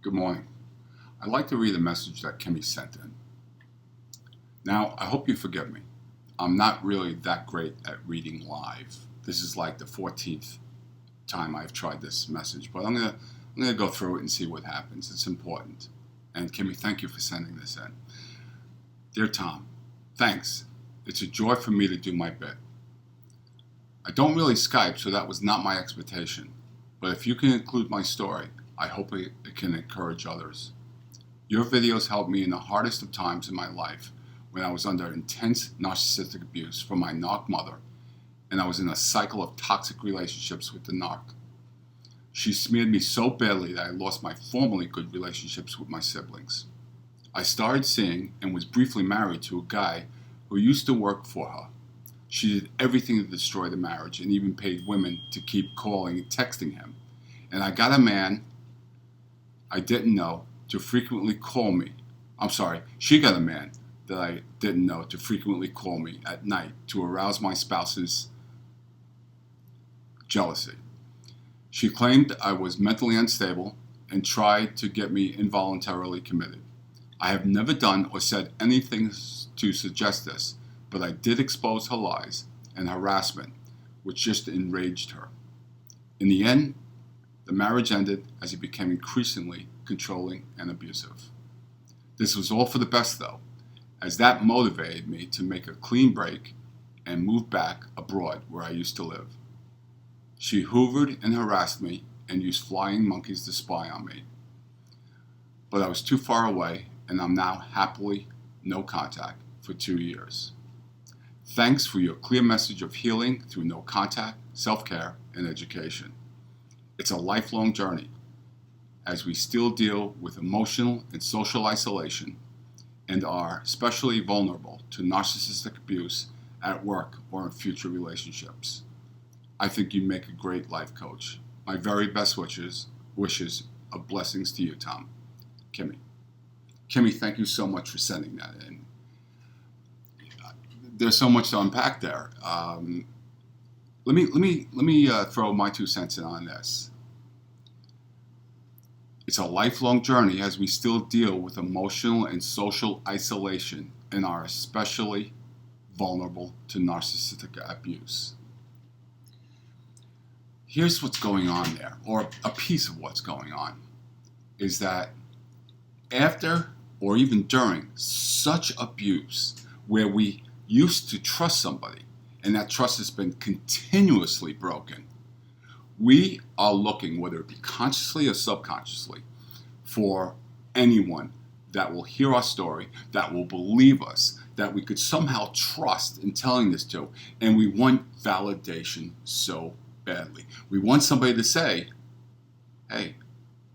Good morning. I'd like to read a message that Kimmy sent in. Now, I hope you forgive me. I'm not really that great at reading live. This is like the 14th time I've tried this message, but I'm gonna go through it and see what happens. It's important. And Kimmy, thank you for sending this in. Dear Tom, thanks. It's a joy for me to do my bit. I don't really Skype, so that was not my expectation. But if you can include my story, I hope it can encourage others. Your videos helped me in the hardest of times in my life when I was under intense narcissistic abuse from my narc mother and I was in a cycle of toxic relationships with the narc. She smeared me so badly that I lost my formerly good relationships with my siblings. I started seeing and was briefly married to a guy who used to work for her. She did everything to destroy the marriage and even paid women to keep calling and texting him. And I got a man I didn't know to frequently call me. She got a man that I didn't know to frequently call me at night to arouse my spouse's jealousy. She claimed I was mentally unstable and tried to get me involuntarily committed. I have never done or said anything to suggest this, but I did expose her lies and harassment, which just enraged her. In the end, the marriage ended as he became increasingly controlling and abusive. This was all for the best, though, as that motivated me to make a clean break and move back abroad where I used to live. She hoovered and harassed me and used flying monkeys to spy on me. But I was too far away, and I'm now happily no contact for 2 years. Thanks for your clear message of healing through no contact, self-care, and education. It's a lifelong journey as we still deal with emotional and social isolation and are especially vulnerable to narcissistic abuse at work or in future relationships. I think you make a great life coach. My very best wishes of blessings to you, Tom. Kimmy. Kimmy, thank you so much for sending that in. There's so much to unpack there. Let me throw my 2 cents in on this. It's a lifelong journey as we still deal with emotional and social isolation and are especially vulnerable to narcissistic abuse. Here's what's going on there, or a piece of what's going on, is that after or even during such abuse where we used to trust somebody and that trust has been continuously broken, we are looking, whether it be consciously or subconsciously, for anyone that will hear our story, that will believe us, that we could somehow trust in telling this to, and we want validation so badly. We want somebody to say, hey,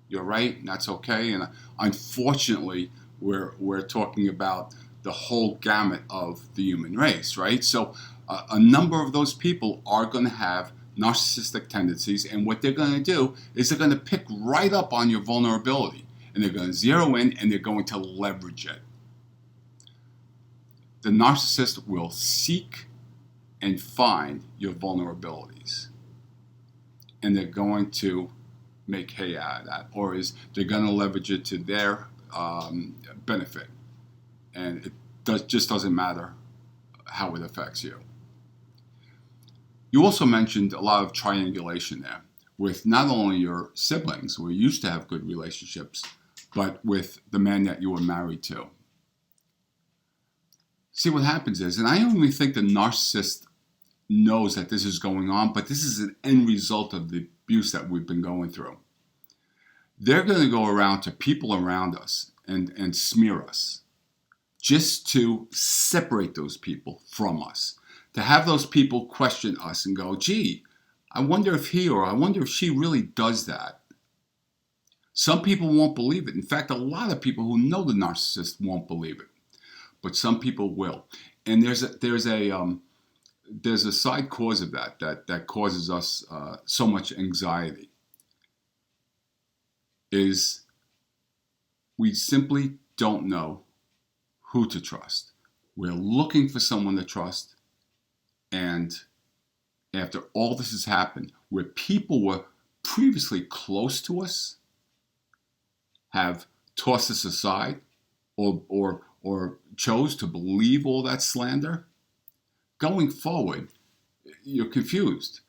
you're right, and that's okay. And unfortunately, we're talking about the whole gamut of the human race, right? So a number of those people are going to have narcissistic tendencies, and what they're going to do is they're going to pick right up on your vulnerability, and they're going to zero in and they're going to leverage it. The narcissist will seek and find your vulnerabilities, and they're going to make hay out of that, or they're going to leverage it to their benefit, and just doesn't matter how it affects you. You also mentioned a lot of triangulation there with not only your siblings, who used to have good relationships, but with the man that you were married to. See, what happens is, and I only think the narcissist knows that this is going on, but this is an end result of the abuse that we've been going through. They're going to go around to people around us and smear us just to separate those people from us, to have those people question us and go, gee, I wonder if he or I wonder if she really does that. Some people won't believe it. In fact, a lot of people who know the narcissist won't believe it, but some people will. And there's a side cause of that causes us so much anxiety. Is we simply don't know who to trust. We're looking for someone to trust, and after all this has happened, where people were previously close to us have tossed us aside or chose to believe all that slander, going forward, you're confused.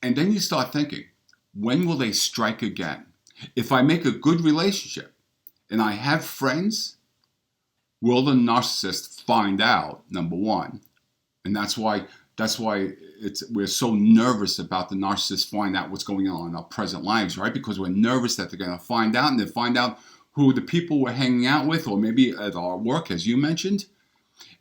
And then you start thinking, when will they strike again? If I make a good relationship and I have friends, will the narcissist find out, number one? And that's why we're so nervous about the narcissist find out what's going on in our present lives, right? Because we're nervous that they're going to find out, and they find out who the people we're hanging out with, or maybe at our work, as you mentioned,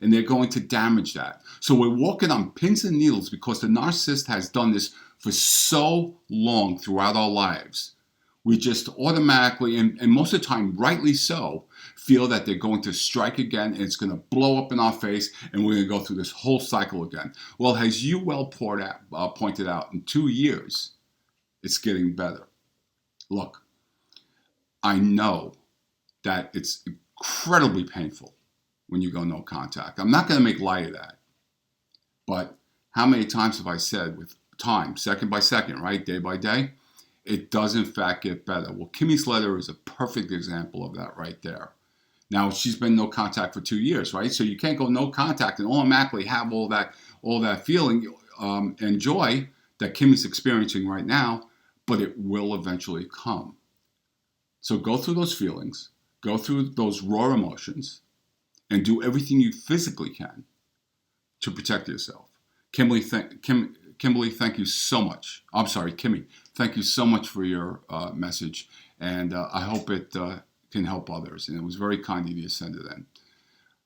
and they're going to damage that. So we're walking on pins and needles because the narcissist has done this for so long throughout our lives. We just automatically, and most of the time rightly so, feel that they're going to strike again and it's going to blow up in our face and we're going to go through this whole cycle again. Well, as you well pointed out, in 2 years, it's getting better. Look, I know that it's incredibly painful when you go no contact. I'm not going to make light of that. But how many times have I said with time, second by second, right, day by day, it does in fact get better. Well, Kimmy's letter is a perfect example of that right there. Now, she's been no contact for 2 years, right? So you can't go no contact and automatically have all that feeling and joy that Kimmy's experiencing right now, but it will eventually come. So go through those feelings, go through those raw emotions, and do everything you physically can to protect yourself. Kimberly, thank you so much. I'm sorry, Kimmy, thank you so much for your message, and I hope it can help others. And it was very kind of you to send it in.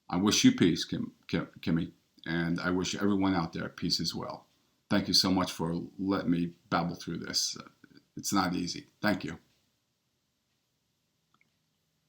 I wish you peace, Kimmy, and I wish everyone out there peace as well. Thank you so much for letting me babble through this. It's not easy. Thank you.